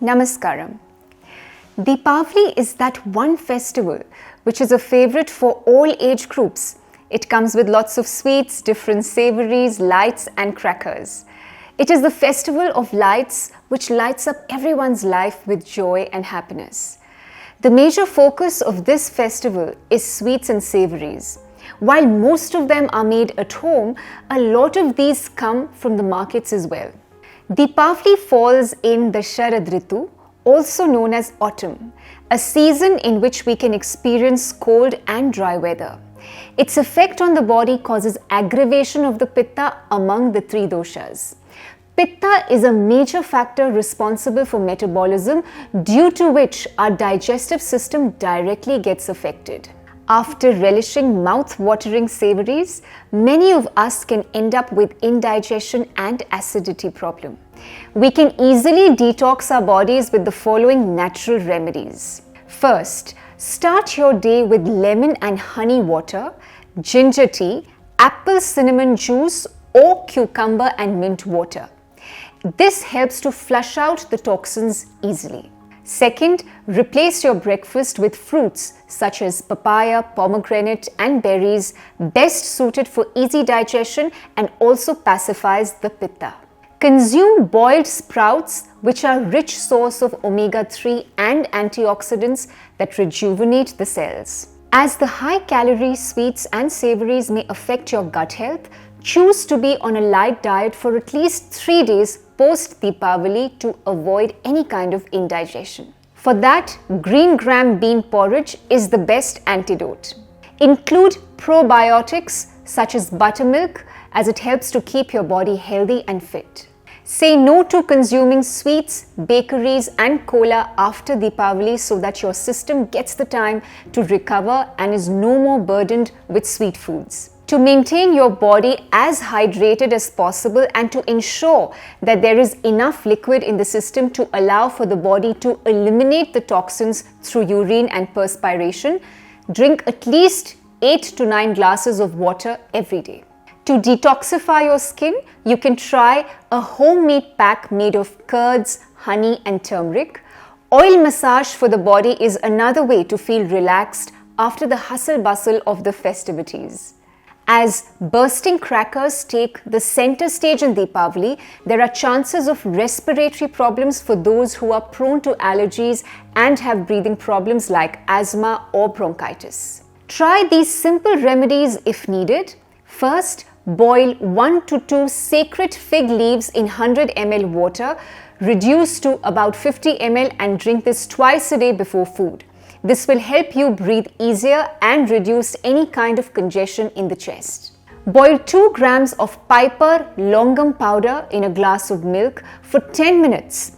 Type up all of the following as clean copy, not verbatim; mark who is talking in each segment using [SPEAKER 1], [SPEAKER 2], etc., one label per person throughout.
[SPEAKER 1] Namaskaram. Deepavali is that one festival which is a favorite for all age groups. It comes with lots of sweets, different savories, lights and crackers. It is the festival of lights which lights up everyone's life with joy and happiness. The major focus of this festival is sweets and savories. While most of them are made at home, a lot of these come from the markets as well. Deepavali falls in the Sharad Ritu, also known as autumn, a season in which we can experience cold and dry weather. Its effect on the body causes aggravation of the Pitta among the three doshas. Pitta is a major factor responsible for metabolism, due to which our digestive system directly gets affected. After relishing mouth-watering savories, many of us can end up with indigestion and acidity problem. We can easily detox our bodies with the following natural remedies. First, start your day with lemon and honey water, ginger tea, apple cinnamon juice or cucumber and mint water. This helps to flush out the toxins easily. Second, replace your breakfast with fruits such as papaya, pomegranate and berries, best suited for easy digestion and also pacifies the pitta. Consume boiled sprouts, which are rich source of omega-3 and antioxidants that rejuvenate the cells. As the high-calorie sweets and savories may affect your gut health, choose to be on a light diet for at least 3 days post-Deepavali to avoid any kind of indigestion. For that, green gram bean porridge is the best antidote. Include probiotics such as buttermilk, as it helps to keep your body healthy and fit. Say no to consuming sweets, bakeries and cola after Deepavali so that your system gets the time to recover and is no more burdened with sweet foods. To maintain your body as hydrated as possible and to ensure that there is enough liquid in the system to allow for the body to eliminate the toxins through urine and perspiration, drink at least 8 to 9 glasses of water every day. To detoxify your skin, you can try a homemade pack made of curds, honey and turmeric. Oil massage for the body is another way to feel relaxed after the hustle bustle of the festivities. As bursting crackers take the center stage in Deepavali, there are chances of respiratory problems for those who are prone to allergies and have breathing problems like asthma or bronchitis. Try these simple remedies if needed. First, boil 1 to 2 sacred fig leaves in 100 ml water, reduce to about 50 ml and drink this twice a day before food. This will help you breathe easier and reduce any kind of congestion in the chest. Boil 2 grams of Piper longum powder in a glass of milk for 10 minutes.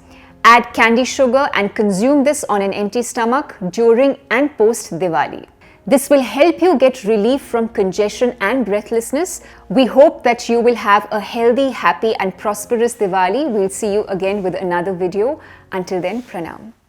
[SPEAKER 1] Add candy sugar and consume this on an empty stomach during and post Diwali. This will help you get relief from congestion and breathlessness. We hope that you will have a healthy, happy and prosperous Diwali. We'll see you again with another video. Until then, pranam.